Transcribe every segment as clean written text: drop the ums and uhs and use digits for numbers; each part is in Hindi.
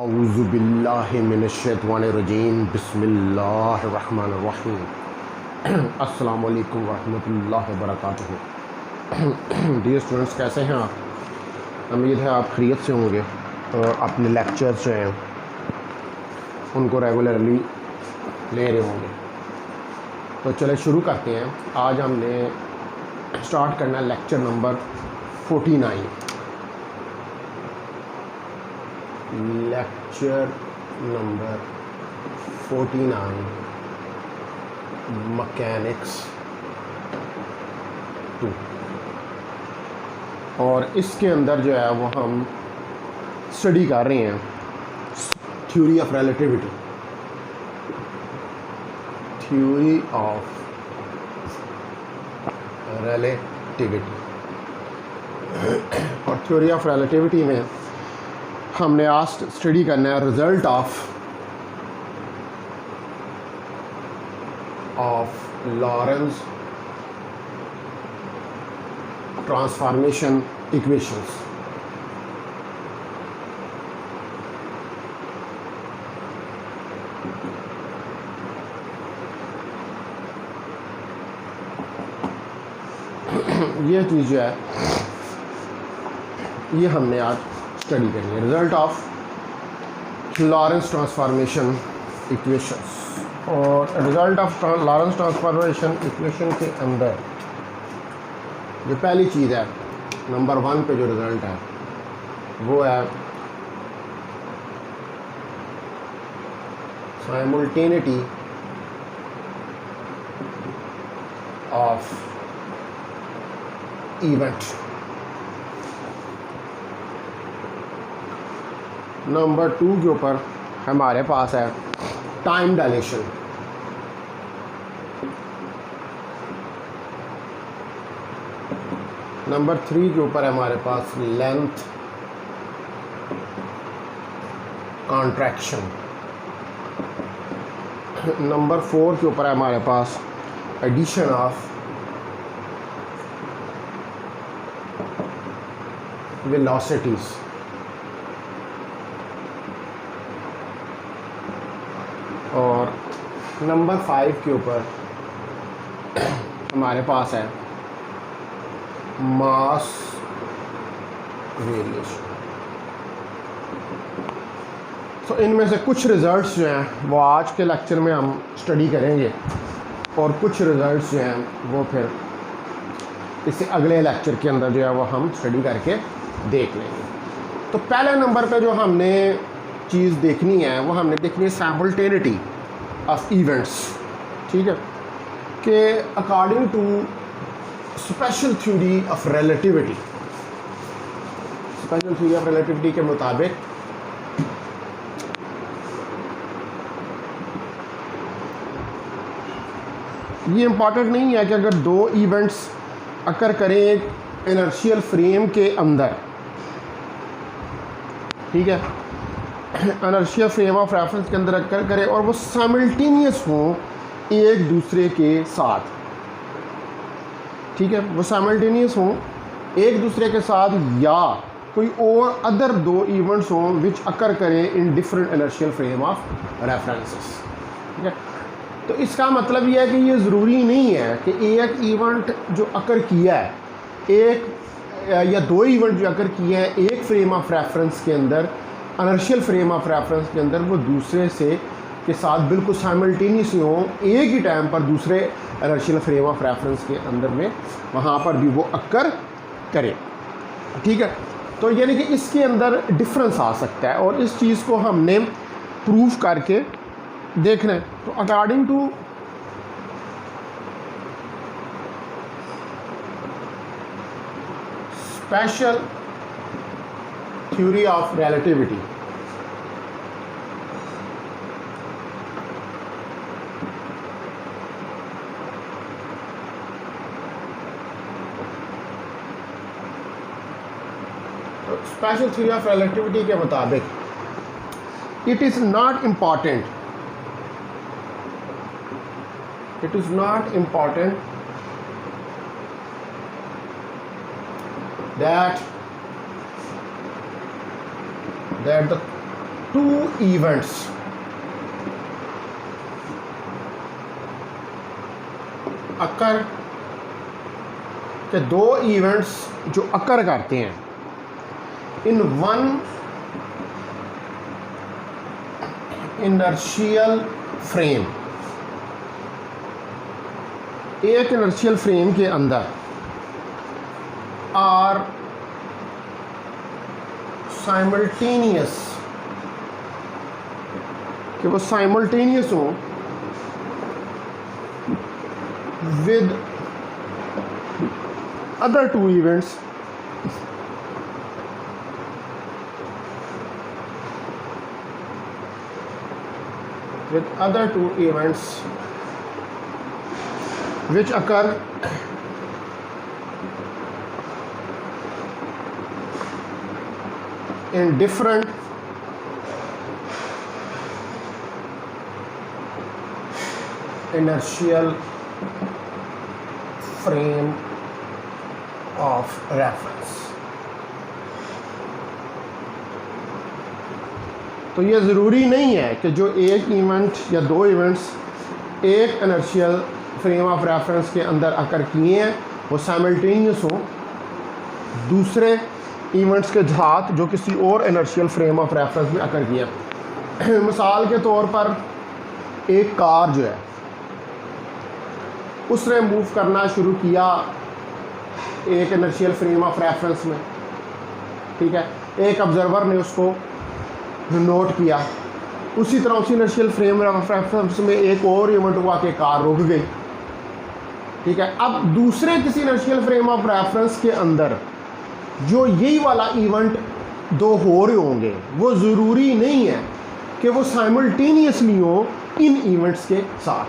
औज़ुबिल्लाहिमिनश्शैतानिर्रजीम बिस्मिल्लाहिर्रहमानिर्रहीम। अस्सलामु अलैकुम वरहमतुल्लाहि वबरकातुहू। डियर स्टूडेंट्स, कैसे हैं आप? उम्मीद है आप खैरियत से होंगे और अपने लेक्चर्स जो हैं उनको रेगुलरली ले रहे होंगे। तो चले शुरू करते हैं। आज हमने स्टार्ट करना है lecture number 49। Lecture number 49 mechanics 2, और इसके अंदर जो है वो हम स्टडी कर रहे हैं theory of relativity. Theory of relativity और थ्योरी ऑफ रिलेटिविटी में हमने आज स्टडी करना है result of Lorentz transformation equations. ये चीज़ जो है ये हमने आज स्टडी करनी है, result of Lorentz transformation equations. और result of Lorentz transformation equation के अंदर जो पहली चीज़ है, नंबर 1 पे जो रिज़ल्ट है वो है साइमल्टेनिटी ऑफ इवेंट। नंबर 2 के ऊपर हमारे पास है टाइम डायलेशन। नंबर 3 के ऊपर हमारे पास लेंथ कॉन्ट्रैक्शन। नंबर 4 के ऊपर हमारे पास एडिशन ऑफ वेलोसिटीज। और नंबर 5 के ऊपर हमारे पास है मास वेरिएशन। तो इनमें से कुछ रिज़ल्ट्स जो हैं वो आज के लेक्चर में हम स्टडी करेंगे और कुछ रिज़ल्ट्स जो हैं वो फिर इससे अगले लेक्चर के अंदर जो है वो हम स्टडी करके देख लेंगे। तो पहले नंबर पे जो हमने चीज़ देखनी है वो हमने देखनी है साइमल्टेनिटी ऑफ इवेंट्स। ठीक है, कि according to special theory of relativity, special theory of relativity के मुताबिक ये इम्पॉर्टेंट नहीं है कि अगर 2 इवेंट्स अकर करें एक इनर्शियल फ्रेम के अंदर, ठीक है, इनर्शियल फ्रेम ऑफ रेफरेंस के अंदर अकर करें और वो साइमल्टेनियस हों एक दूसरे के साथ। ठीक है, वो साइमल्टेनियस हों एक दूसरे के साथ या कोई और अदर 2 इवेंट्स हों विच अकर करें in different inertial frame of references. ठीक है, तो इसका मतलब यह है कि ये ज़रूरी नहीं है कि एक इवेंट जो अकर किया है, एक या 2 इवेंट जो अकर किए हैं एक फ्रेम ऑफ रेफरेंस के अंदर, इनर्शियल फ्रेम ऑफ रेफरेंस के अंदर, वो दूसरे से के साथ बिल्कुल साइमल्टेनियस हों एक ही टाइम पर दूसरे इनर्शियल फ्रेम ऑफ रेफरेंस के अंदर में, वहाँ पर भी वो अकर करें। ठीक है, तो यानी कि इसके अंदर डिफरेंस आ सकता है और इस चीज़ को हमने प्रूव करके देखना है। तो according to special theory of relativity, special theory of relativity के मुताबिक it is not important it is not important that the two events occur के दो इवेंट्स जो अकर करते हैं इन वन इनर्शियल फ्रेम, एक इनर्शियल फ्रेम के अंदर आर साइमल्टेनियस, कि वो साइमल्टेनियस हो with other two events which occur in different inertial frame of reference। तो ये ज़रूरी नहीं है कि जो एक इवेंट या दो इवेंट्स एक इनर्शियल फ्रेम ऑफ रेफरेंस के अंदर अकर किए हैं वो साइमल्टेनियस हो दूसरे इवेंट्स के साथ जो किसी और इनर्शियल फ्रेम ऑफ रेफरेंस में अकर किए हैं। मिसाल के तौर पर एक कार जो है उसने मूव करना शुरू किया एक इनर्शियल फ्रेम ऑफ रेफरेंस में, ठीक है, एक ऑब्जर्वर ने उसको नोट किया, उसी तरह उसी इनर्शियल फ्रेम ऑफ रेफरेंस में एक और इवेंट हुआ कि कार रुक गई, ठीक है। अब दूसरे किसी इनर्शियल फ्रेम ऑफ रेफरेंस के अंदर जो यही वाला इवेंट दो हो रहे होंगे वो ज़रूरी नहीं है कि वो साइमल्टेनियसली हो इन इवेंट्स के साथ,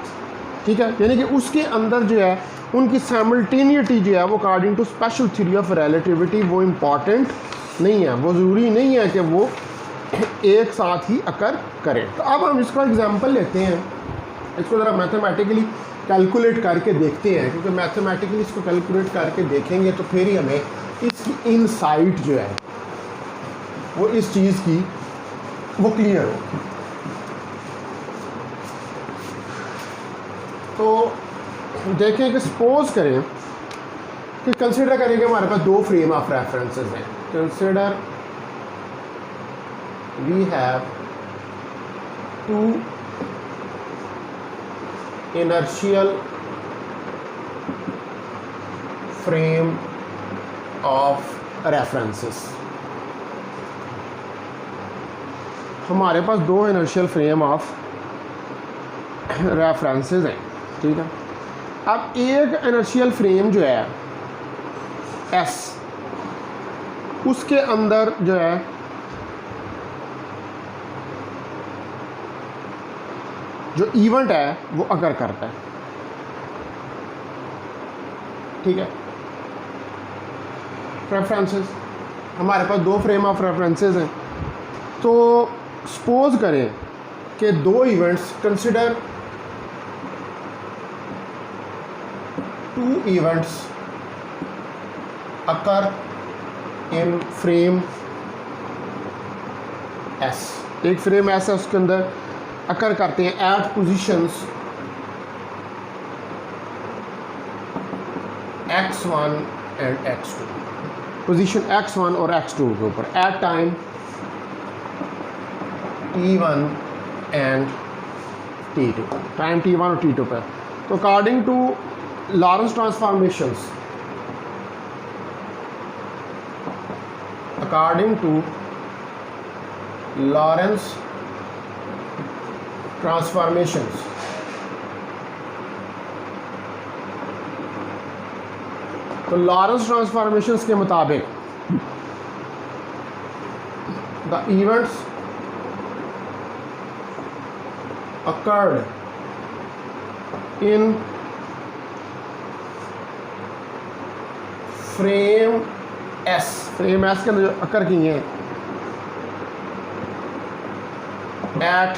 ठीक है। यानी कि उसके अंदर जो है उनकी साइमल्टेनिटी जो है वो according to special theory of relativity वो इम्पॉर्टेंट नहीं है, वो ज़रूरी नहीं है कि वो एक साथ ही अकर करें। तो अब हम इसका एग्जांपल लेते हैं, इसको ज़रा मैथमेटिकली कैलकुलेट करके देखते हैं, क्योंकि मैथमेटिकली इसको कैलकुलेट करके देखेंगे तो फिर ही हमें इसकी इनसाइट जो है वो इस चीज़ की वो क्लियर हो। तो देखें कि सपोज करें कि कंसिडर करें कि हमारे पास दो फ्रेम ऑफ रेफरेंसेस हैं। Consider we have two inertial frame of references। हमारे पास दो इनर्शियल फ्रेम ऑफ रेफरेंसेस हैं, ठीक है। अब एक इनर्शियल फ्रेम जो है S, उसके अंदर जो है जो इवेंट है वो अकर करता है, ठीक है। रेफरेंसेस, हमारे पास दो फ्रेम ऑफ रेफरेंसेस हैं। तो सपोज करें कि दो events, consider two events occur in frame S। एक फ्रेम S है, उसके अंदर अकर करते हैं eight positions x1 and x2, position x1 और x2 के ऊपर eight time t1 and t2, time t1 और t2 पर। तो according to Lorentz transformations, according to Lorentz transformations, तो लॉरेंस ट्रांसफॉर्मेशंस के मुताबिक the events occurred in frame S, frame S के अंदर अकर किए हैं एट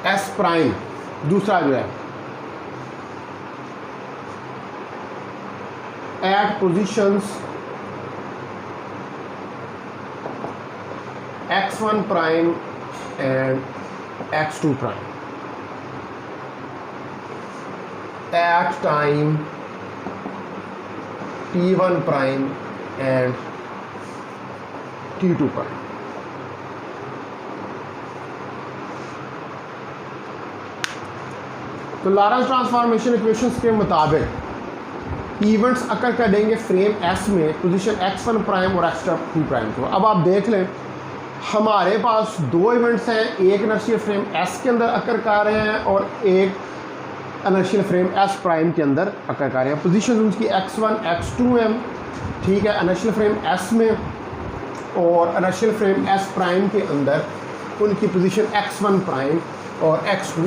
S प्राइम, दूसरा जो है at positions x1 prime and x2 prime at time t1 prime and t2 prime. तो लॉरेंस ट्रांसफॉर्मेशन इक्वेशंस के मुताबिक इवेंट्स अकर करेंगे फ्रेम एस में पोजीशन x1 प्राइम और x2 प्राइम को। अब आप देख लें हमारे पास दो इवेंट्स हैं, एक इनर्शियल फ्रेम एस के अंदर अकर कर रहे हैं और एक इनर्शियल फ्रेम एस प्राइम के अंदर अकर कर रहे हैं। पोजीशन उनकी x1 x2 है, ठीक है, इनर्शियल फ्रेम एस में, और इनर्शियल फ्रेम एस प्राइम के अंदर उनकी पोजीशन x1 प्राइम और x2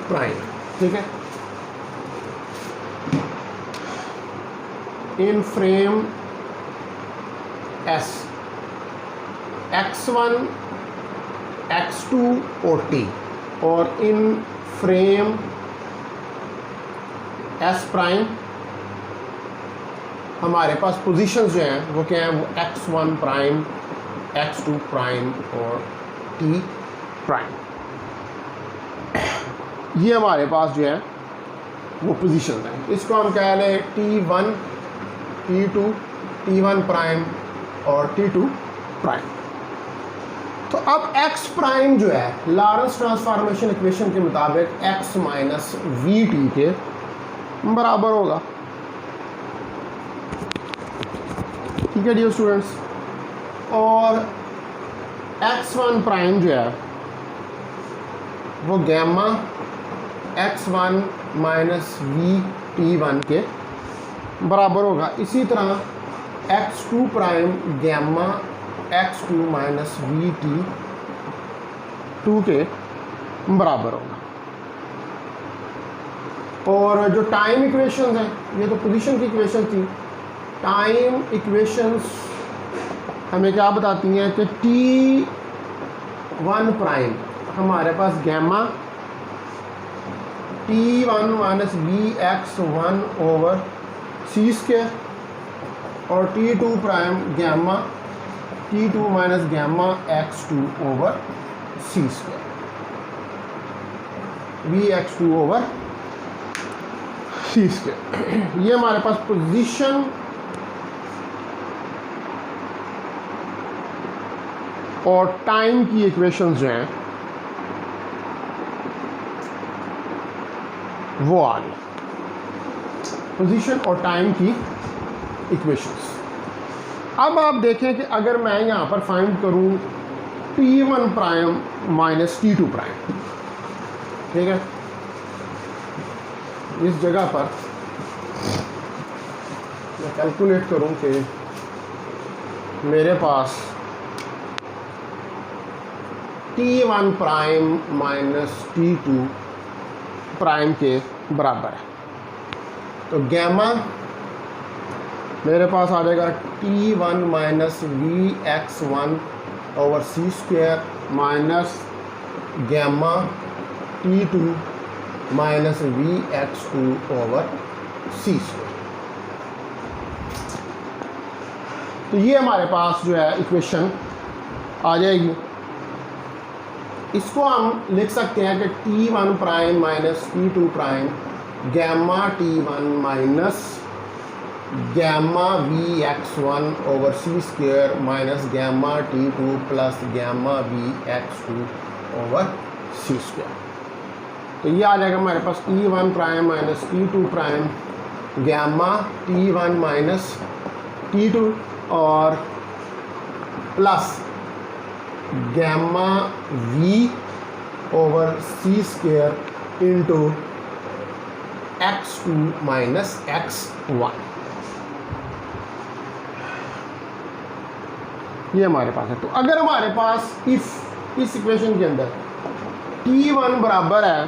प्राइम, ठीक है। इन फ्रेम एस x1 x2 और t, और इन फ्रेम एस प्राइम हमारे पास पोजीशंस जो हैं वो क्या हैं, वो x1 प्राइम, x2 प्राइम और t प्राइम। ये हमारे पास जो है वो पोजीशन है। इसको हम कह लें t1 t2 t1 प्राइम और t2 प्राइम। तो अब x प्राइम जो है लॉरेंस ट्रांसफॉर्मेशन इक्वेशन के मुताबिक x माइनस वी टी के बराबर होगा, ठीक है डियर स्टूडेंट्स। और x1 प्राइम जो है वो gamma x1 minus we t1 के बराबर होगा। इसी तरह x2 prime gamma x2 minus we t2 के बराबर होगा। और जो टाइम इक्वेशंस हैं, ये तो पोजीशन की इक्वेशन थी, टाइम इक्वेशंस हमें क्या बताती हैं कि t1 प्राइम हमारे पास gamma t1 minus B x1 over सी स्क्वायर, और t2 prime gamma t2 minus gamma x2 over सी स्क्वायर, बी x2 ओवर सी स्क्वायर। ये हमारे पास पोजीशन और टाइम की इक्वेशंस जो हैं वो आ गई, पोजीशन और टाइम की इक्वेशंस। अब आप देखें कि अगर मैं यहाँ पर फाइंड करूँ t1 prime minus t2 prime, ठीक है, इस जगह पर मैं कैलकुलेट करूं कि मेरे पास t1 prime minus t2 prime के बराबर है, तो गैमा मेरे पास आ जाएगा t1 minus v x1 over सी square minus gamma t2 minus v x2 over सी स्क्वायर। तो ये हमारे पास जो है इक्वेशन आ जाएगी। इसको हम लिख सकते हैं कि t1 prime minus t2 prime gamma t1 minus gamma V x1 over सी square minus gamma t2 plus gamma V x2 over सी स्क्वायर। तो ये आ जाएगा हमारे पास t1 prime minus t2 prime gamma t1 minus t2 और प्लस गैमा v ओवर सी square into x2 minus x1। ये हमारे पास है। तो अगर हमारे पास इस इक्वेशन के अंदर t1 बराबर है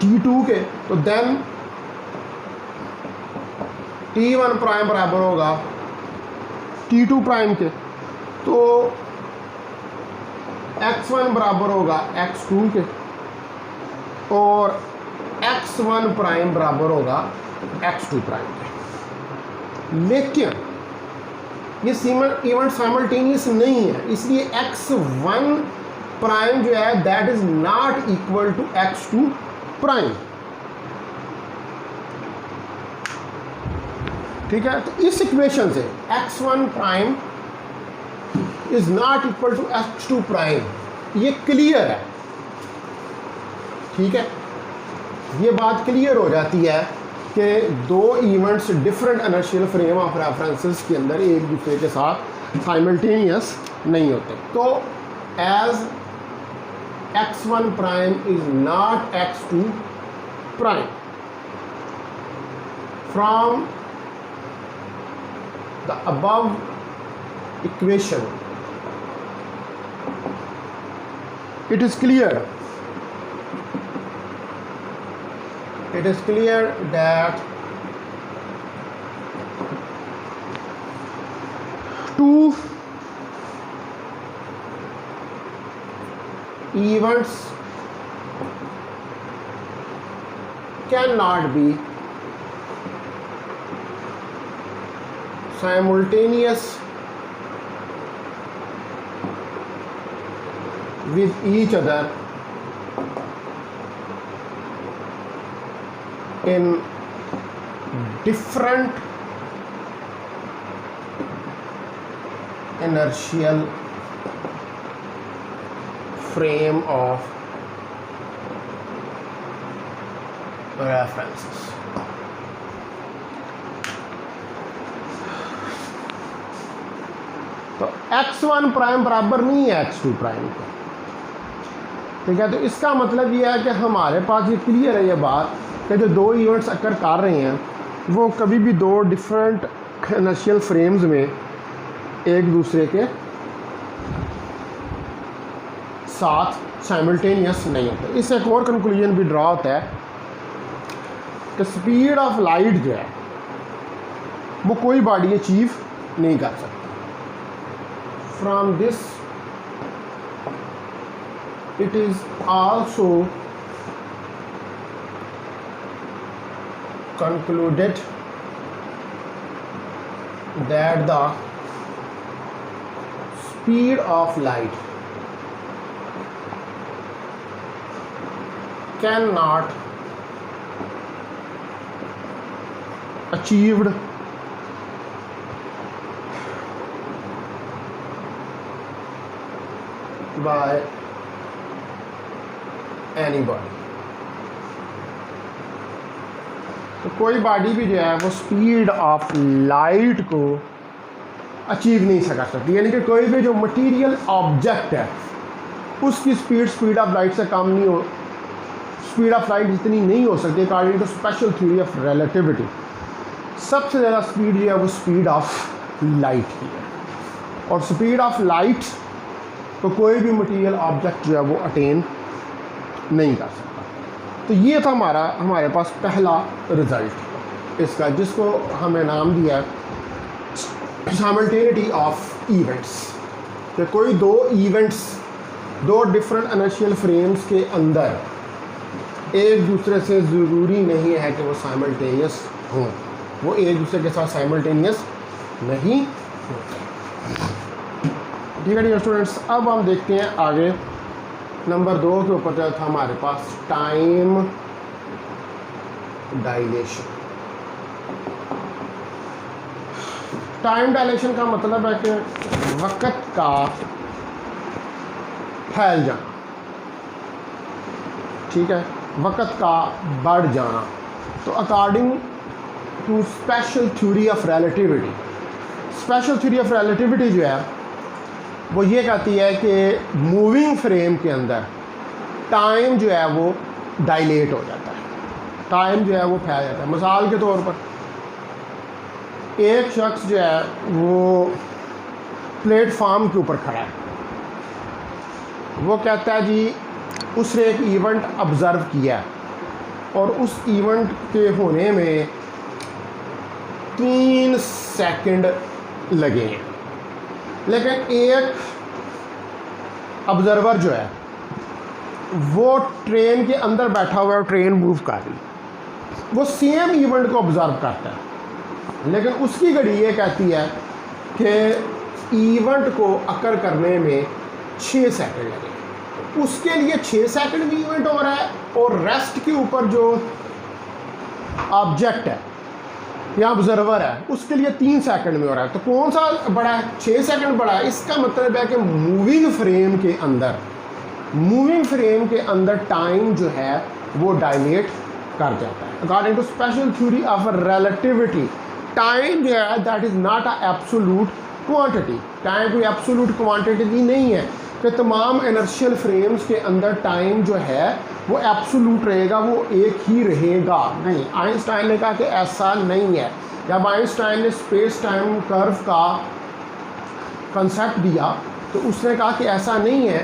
t2 के, तो देन t1 प्राइम बराबर होगा t2 प्राइम के, तो x1 बराबर होगा x2 के, और x1 प्राइम बराबर होगा x2 प्राइम के। लेकिन ये इवेंट साइमल्टेनियस नहीं है, इसलिए x1 प्राइम जो है that is not equal to x2 prime. ठीक है, तो इस इक्वेशन से x1 prime is not equal to x2 prime, ये क्लियर है। ठीक है, ये बात क्लियर हो जाती है कि दो events different inertial frame of references के अंदर एक दूसरे के साथ साइमल्टेनियस नहीं होते। तो as x1 prime is not x2 prime, from the above equation it is clear that two events cannot be simultaneous with each other in different inertial frame of references. तो x1 प्राइम बराबर नहीं है x2 प्राइम का। ठीक है, तो इसका मतलब ये है कि हमारे पास ये क्लियर है ये बात कि जो दो इवेंट्स अकर कर रहे हैं वो कभी भी दो डिफरेंट इनर्शियल फ्रेम्स में एक दूसरे के साथ साइमल्टेनियस नहीं होते। इससे एक और कंक्लूजन भी ड्रा होता है कि स्पीड ऑफ लाइट जो है वो कोई बॉडी अचीव नहीं कर सकती। From this it is also concluded that the speed of light cannot achieved by any body. तो कोई बॉडी भी जो है वो स्पीड ऑफ लाइट को अचीव नहीं कर सकती, यानी कि कोई भी जो मटेरियल ऑब्जेक्ट है उसकी स्पीड ऑफ लाइट से कम नहीं हो, स्पीड ऑफ लाइट जितनी नहीं हो सकती according to special theory of relativity. सबसे ज़्यादा स्पीड जो है वो स्पीड ऑफ लाइट की है, और स्पीड ऑफ लाइट को कोई भी मटेरियल ऑब्जेक्ट जो है वो अटेन नहीं कर सकता। तो ये था हमारे पास पहला रिज़ल्ट इसका, जिसको हमें नाम दिया साइमल्टेनिटी ऑफ इवेंट्स, कि कोई दो इवेंट्स दो डिफरेंट इनर्शियल फ्रेम्स के अंदर एक दूसरे से ज़रूरी नहीं है कि वो साइमल्टेनियस हों, वो एक दूसरे के साथ साइमल्टेनियस नहीं होते। ठीक है स्टूडेंट्स, अब हम देखते हैं आगे नंबर 2 के ऊपर जो था हमारे पास टाइम डायलेशन। टाइम डायलेशन का मतलब है कि वक़्त का फैल जाना। ठीक है, वक़्त का बढ़ जाना। तो according to special theory of relativity, special theory of relativity जो है वो ये कहती है कि मूविंग फ्रेम के अंदर टाइम जो है वो डायलेट हो जाता है, टाइम जो है वो फैल जाता है। मिसाल के तौर पर एक शख्स जो है वो प्लेटफार्म के ऊपर खड़ा है, वो कहता है जी उसने एक इवेंट ऑब्ज़र्व किया और उस इवेंट के होने में 3 सेकंड लगे हैं, लेकिन एक ऑब्ज़र्वर जो है वो ट्रेन के अंदर बैठा हुआ है और ट्रेन मूव कर रही है, वो सेम इवेंट को ऑब्ज़र्व करता है, लेकिन उसकी घड़ी ये कहती है कि इवेंट को अकर करने में 6 सेकंड लगे, उसके लिए 6 सेकंड में इवेंट हो रहा है और रेस्ट के ऊपर जो ऑब्जेक्ट है या ऑब्जर्वर है उसके लिए 3 सेकंड में हो रहा है। तो कौन सा बड़ा है? 6 सेकंड बड़ा है। इसका मतलब है कि मूविंग फ्रेम के अंदर टाइम जो है वो डायलेट कर जाता है। According to special theory of relativity, time जो है that is not a absolute quantity. Time कोई एब्सोल्यूट क्वांटिटी नहीं है कि तमाम इनर्शियल फ्रेम्स के अंदर टाइम जो है वो एब्सोल्यूट रहेगा, वो एक ही रहेगा। नहीं, आइंस्टाइन ने कहा कि ऐसा नहीं है। जब आइंस्टाइन ने स्पेस टाइम कर्व का कंसेप्ट दिया तो उसने कहा कि ऐसा नहीं है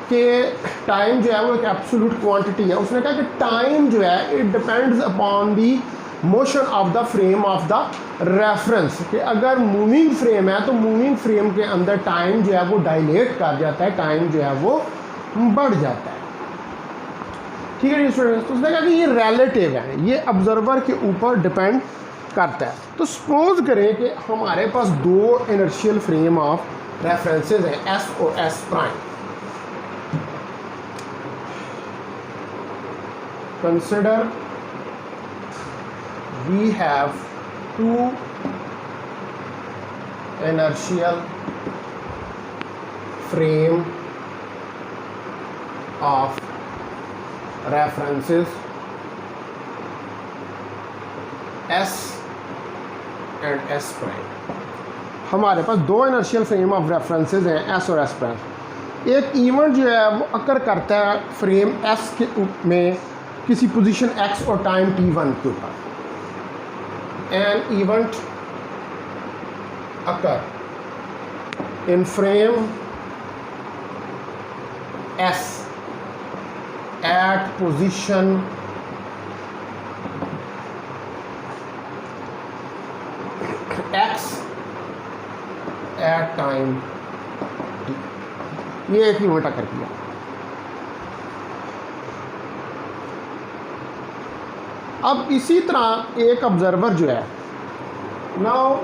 कि टाइम जो है वो एक एब्सोल्यूट क्वांटिटी है। उसने कहा कि टाइम जो है it depends upon the motion of the frame of the reference, कि अगर मूविंग फ्रेम है तो मूविंग फ्रेम के अंदर टाइम जो है वो डायलेट कर जाता है, टाइम जो है वो बढ़ जाता है। ठीक है स्टूडेंट्स, तो उसने कहा कि ये रिलेटिव है, ये ऑब्जर्वर के ऊपर डिपेंड करता है। तो सपोज करें कि हमारे पास 2 इनर्शियल फ्रेम ऑफ रेफरेंसेस हैं, एस और S prime. Consider we have 2 inertial frame of references S and S prime। हमारे पास 2 इनर्शियल फ्रेम ऑफ रेफरेंसेस हैं, S और S प्राइम। एक इवेंट जो है वो अकर करता है फ्रेम S के में किसी पोजीशन X और टाइम T1 के ऊपर। An event occur in frame S at position X at time T। ये एक इवेंट अकर किया। अब इसी तरह एक ऑब्जर्वर जो है, now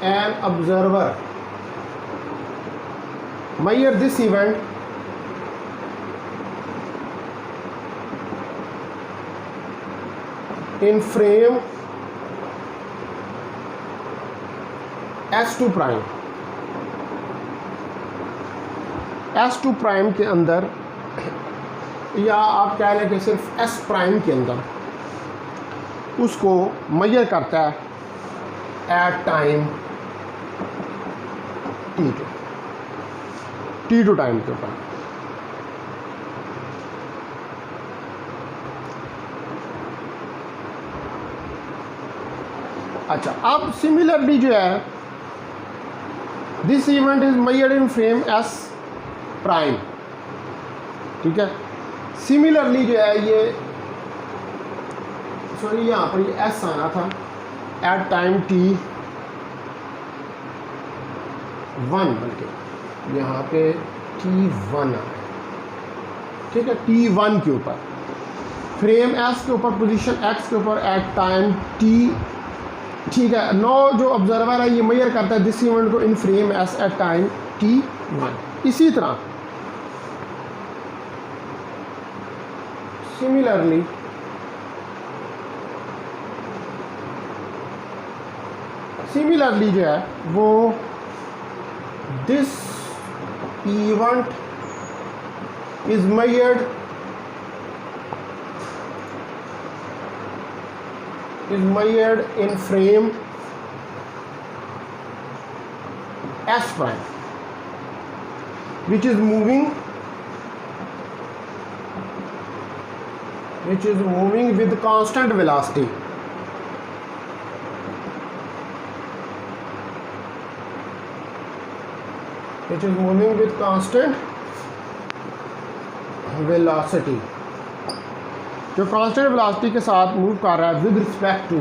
an observer measure this event in frame S2 prime. S2 prime के अंदर, या आप कह लें कि सिर्फ S प्राइम के अंदर उसको मेजर करता है एट टाइम T2 टाइम के ऊपर। अच्छा, अब सिमिलरली जो है this event is measured in frame S prime. ठीक है, सिमिलरली जो है ये, सॉरी यहाँ पर ये S आना था एट टाइम T1, बल्कि यहाँ पे T1 आना है। ठीक है, T1 के ऊपर फ्रेम S के ऊपर पोजीशन X के ऊपर एट टाइम T। ठीक है, नो जो ऑब्जर्वर है ये मेजर करता है दिस इवेंट को in frame S at time T1। इसी तरह सिमिलरली जो है वो this event is measured in frame S prime, which is moving with constant velocity। Which is moving with constant velocity, जो कांस्टेंट वेलोसिटी के साथ मूव कर रहा है with respect to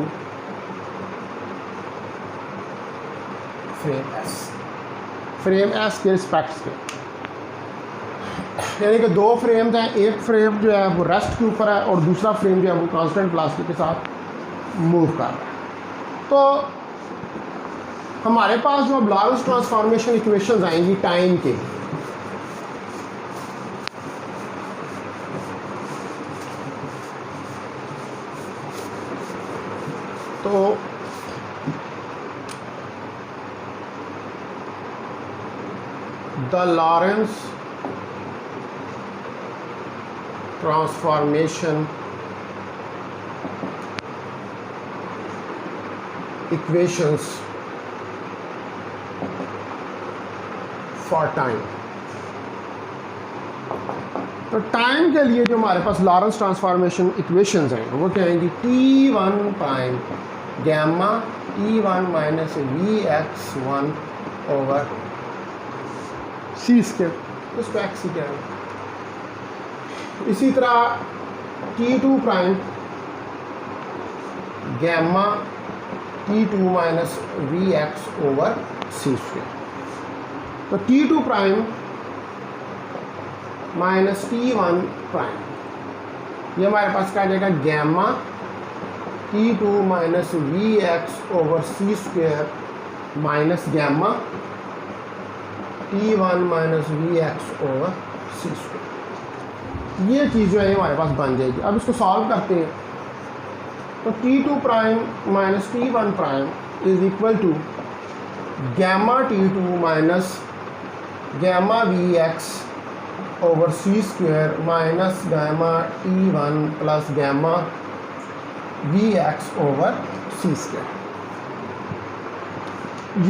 frame S के रिस्पेक्ट से। यानी कि 2 फ्रेम्स हैं, एक फ्रेम जो है वो रेस्ट के ऊपर है और दूसरा फ्रेम जो है वो कांस्टेंट वेलोसिटी के साथ मूव कर रहा है। तो हमारे पास जो अब लॉरेंस ट्रांसफॉर्मेशन इक्वेशंस आएंगी टाइम के, तो the Lawrence transformation equations for time. तो टाइम के लिए जो हमारे पास लॉरेंस ट्रांसफॉर्मेशन इक्वेशंस हैं वो क्या आएंगी, T1 prime gamma T1 minus Vx1 over सी स्क्वायर, उसको एक्स ही क्या है। इसी तरह T2 prime gamma T2 minus Vx over सी स्क्वायर। तो T2 prime minus T1 prime, ये हमारे पास क्या आ जाएगा, gamma T2 minus Vx over सी square minus gamma T1 minus Vx over सी स्क्वायर। ये चीज़ जो है हमारे पास बन जाएगी। अब इसको सॉल्व करते हैं। तो T2 prime minus T1 prime is equal to gamma T2 minus gamma Vx over C square minus gamma T1 plus gamma Vx over C square.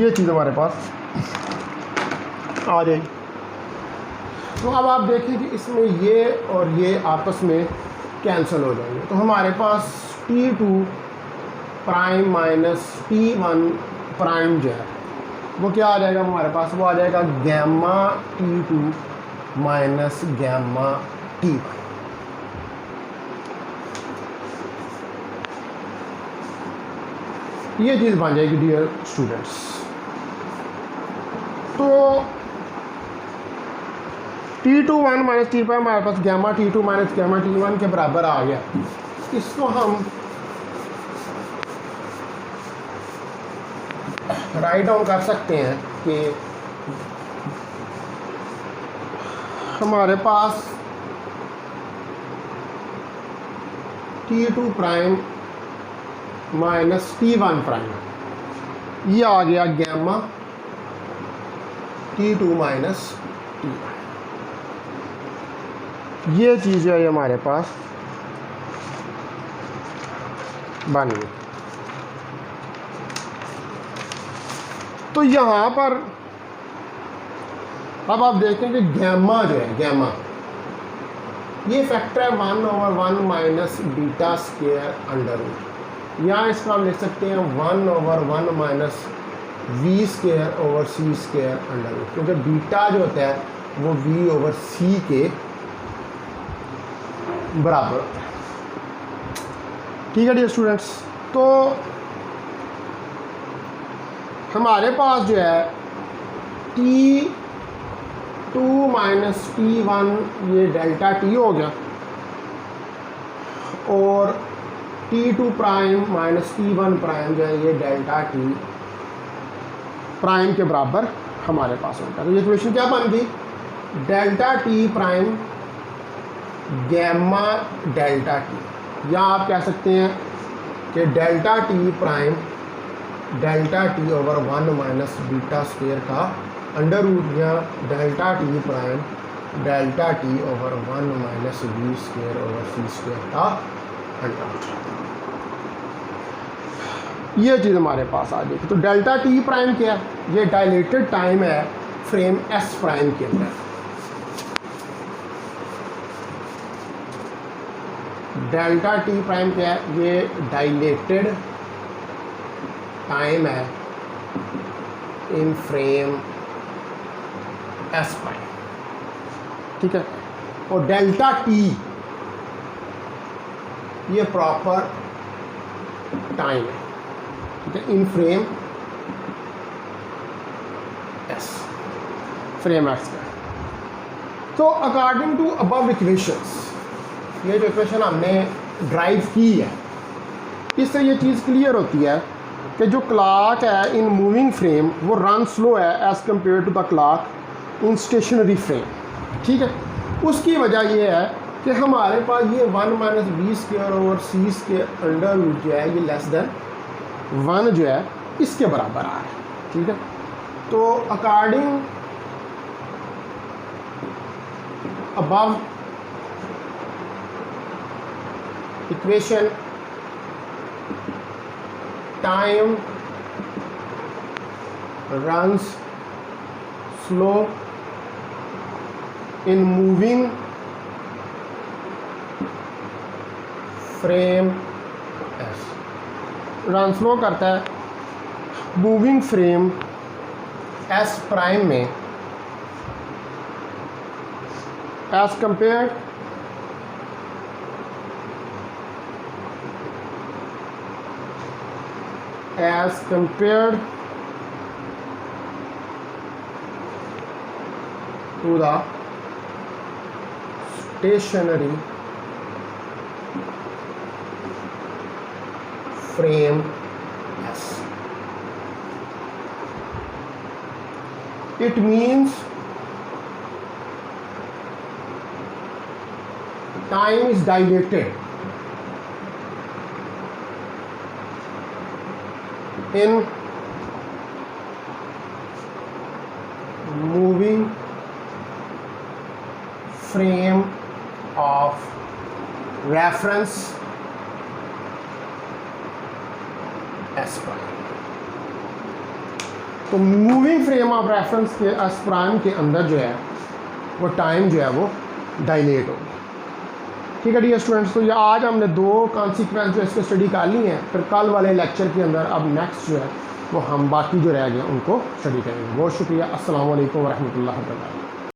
ये चीज़ हमारे पास आ जाएगी। तो अब आप देखिए कि इसमें ये और ये आपस में कैंसिल हो जाएंगे। तो हमारे पास T2 prime minus T1 prime जो है वो क्या आ जाएगा हमारे पास, वो आ जाएगा gamma T2 minus gamma T1। ये चीज़ बन जाएगी डियर स्टूडेंट्स। तो T21 माइनस T5 हमारे पास gamma T2 minus gamma T1 के बराबर आ गया। इसको हम राइट डाउन कर सकते हैं कि हमारे पास T2 prime minus T1 prime, ये आ गया गैमा T2 माइनस T1। ये चीज़ है हमारे पास बन गई। तो यहाँ पर अब आप देखें कि गैमा जो है, गैमा ये फैक्टर है 1/1 minus beta square under root. यहाँ इसका हम लिख सकते हैं 1/1 माइनस वी स्क्वायर ओवर सी स्क्वायर अंडर रूट, क्योंकि बीटा जो होता है वो वी ओवर सी के बराबर होता है। ठीक है डियर स्टूडेंट्स। तो हमारे पास जो है T2 माइनस T1 ये डेल्टा T हो गया, और T2 prime minus T1 prime जो है ये डेल्टा T प्राइम के बराबर हमारे पास होता है। तो ये इक्वेशन क्या बन गई, delta T prime gamma delta T, या आप कह सकते हैं कि delta T prime delta T over 1 minus beta square का अंडर रूट, या delta T prime delta T over 1 minus v square over सी स्क्वायर का अंडर रूट। ये चीज़ हमारे पास आ जाएगी। तो डेल्टा T प्राइम क्या है, ये डायलेटेड टाइम है फ्रेम S प्राइम के अंदर। डेल्टा T प्राइम क्या है, ये डायलेटेड टाइम है इन फ्रेम S प्राइम। ठीक है। और डेल्टा T ये प्रॉपर टाइम है, ठीक है, इन फ्रेम S, फ्रेम S का। तो अकॉर्डिंग टू अबव इक्वेशंस, ये जो इक्वेशन हमने ड्राइव की है, इससे ये चीज़ क्लियर होती है कि जो क्लॉक है इन मूविंग फ्रेम वो रन स्लो है as compare to the clock in stationary frame, ठीक है। उसकी वजह ये है कि हमारे पास ये 1 माइनस बी स्क्वायर ओवर सी स्क्वायर अंडर रूट जो है ये लेस देन 1 जो है इसके बराबर आ रहा है, ठीक है। तो according above equation time runs slow in moving frame S, run slow करता है मूविंग फ्रेम S प्राइम में as compared to the stationary frame S. It means time is dilated in moving frame of reference S prime। तो मूविंग फ्रेम ऑफ रेफरेंस के S प्राइम के अंदर जो है वो टाइम जो है वो डायलेट होगी, ठीक है डियर स्टूडेंट्स। तो ये आज हमने 2 कॉन्सिक्वेंस जो इसके स्टडी कर ली हैं, फिर कल वाले लेक्चर के अंदर अब नेक्स्ट जो है वो हम बाकी जो रह गए उनको स्टडी करेंगे। बहुत शुक्रिया। अस्सलाम वालेकुम व रहमतुल्लाहि व बरकातहू।